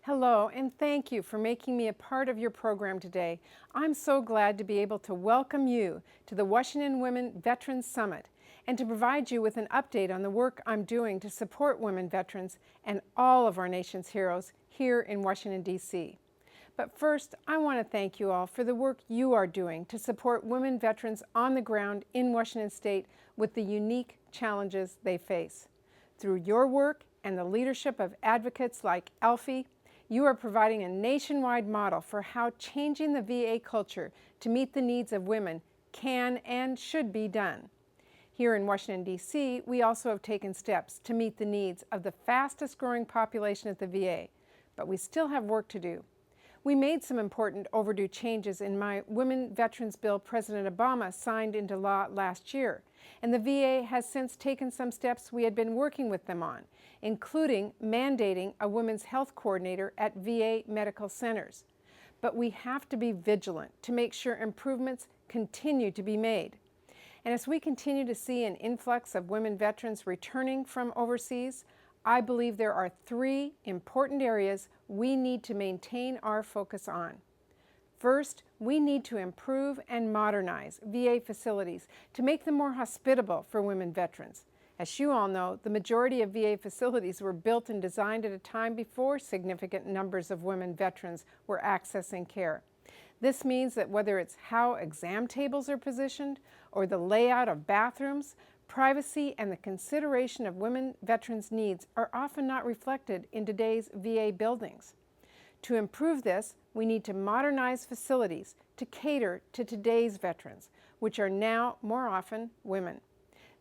Hello, and thank you for making me a part of your program today. I'm so glad to be able to welcome you to the Washington Women Veterans Summit and to provide you with an update on the work I'm doing to support women veterans and all of our nation's heroes here in Washington, D.C. But first, I want to thank you all for the work you are doing to support women veterans on the ground in Washington State with the unique challenges they face. Through your work and the leadership of advocates like Elfie, you are providing a nationwide model for how changing the VA culture to meet the needs of women can and should be done. Here in Washington, D.C., we also have taken steps to meet the needs of the fastest growing population at the VA, but we still have work to do. We made some important overdue changes in my Women Veterans Bill President Obama signed into law last year, and the VA has since taken some steps we had been working with them on, including mandating a women's health coordinator at VA medical centers. But we have to be vigilant to make sure improvements continue to be made. And as we continue to see an influx of women veterans returning from overseas, I believe there are three important areas we need to maintain our focus on. First, we need to improve and modernize VA facilities to make them more hospitable for women veterans. As you all know, the majority of VA facilities were built and designed at a time before significant numbers of women veterans were accessing care. This means that whether it's how exam tables are positioned or the layout of bathrooms, privacy and the consideration of women veterans' needs are often not reflected in today's VA buildings. To improve this, we need to modernize facilities to cater to today's veterans, which are now more often women.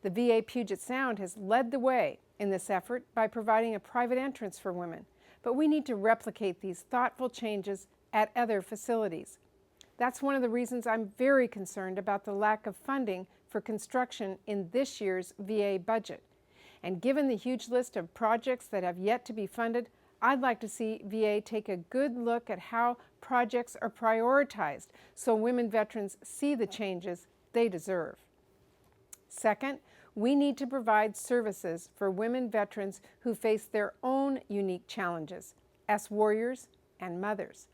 The VA Puget Sound has led the way in this effort by providing a private entrance for women, but we need to replicate these thoughtful changes at other facilities. That's one of the reasons I'm very concerned about the lack of funding for construction in this year's VA budget. And given the huge list of projects that have yet to be funded, I'd like to see VA take a good look at how projects are prioritized so women veterans see the changes they deserve. Second, we need to provide services for women veterans who face their own unique challenges as warriors and mothers.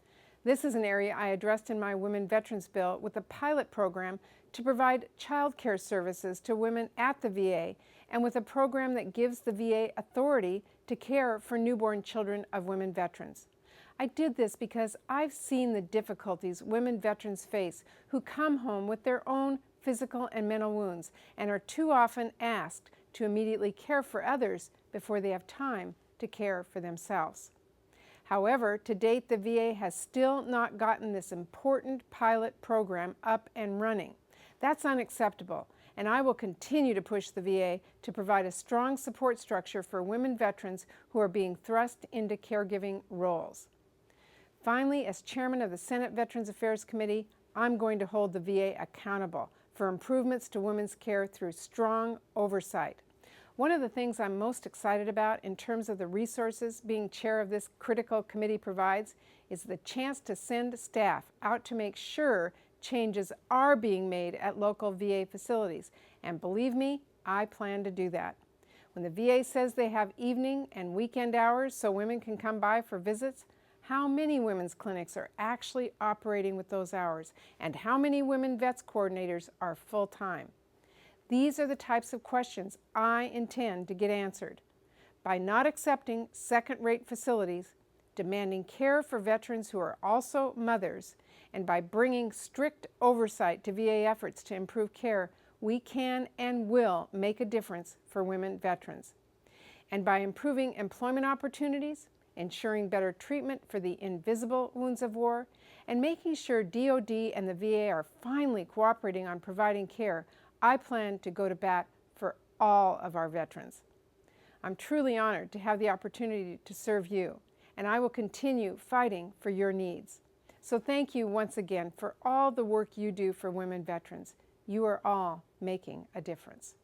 This is an area I addressed in my Women Veterans Bill with a pilot program to provide child care services to women at the VA and with a program that gives the VA authority to care for newborn children of women veterans. I did this because I've seen the difficulties women veterans face who come home with their own physical and mental wounds and are too often asked to immediately care for others before they have time to care for themselves. However, to date, the VA has still not gotten this important pilot program up and running. That's unacceptable, and I will continue to push the VA to provide a strong support structure for women veterans who are being thrust into caregiving roles. Finally, as chairman of the Senate Veterans Affairs Committee, I'm going to hold the VA accountable for improvements to women's care through strong oversight. One of the things I'm most excited about in terms of the resources being chair of this critical committee provides is the chance to send staff out to make sure changes are being made at local VA facilities. And believe me, I plan to do that. When the VA says they have evening and weekend hours so women can come by for visits, how many women's clinics are actually operating with those hours? And how many women vets coordinators are full-time? These are the types of questions I intend to get answered. By not accepting second-rate facilities, demanding care for veterans who are also mothers, and by bringing strict oversight to VA efforts to improve care, we can and will make a difference for women veterans. And by improving employment opportunities, ensuring better treatment for the invisible wounds of war, and making sure DoD and the VA are finally cooperating on providing care, I plan to go to bat for all of our veterans. I'm truly honored to have the opportunity to serve you, and I will continue fighting for your needs. So thank you once again for all the work you do for women veterans. You are all making a difference.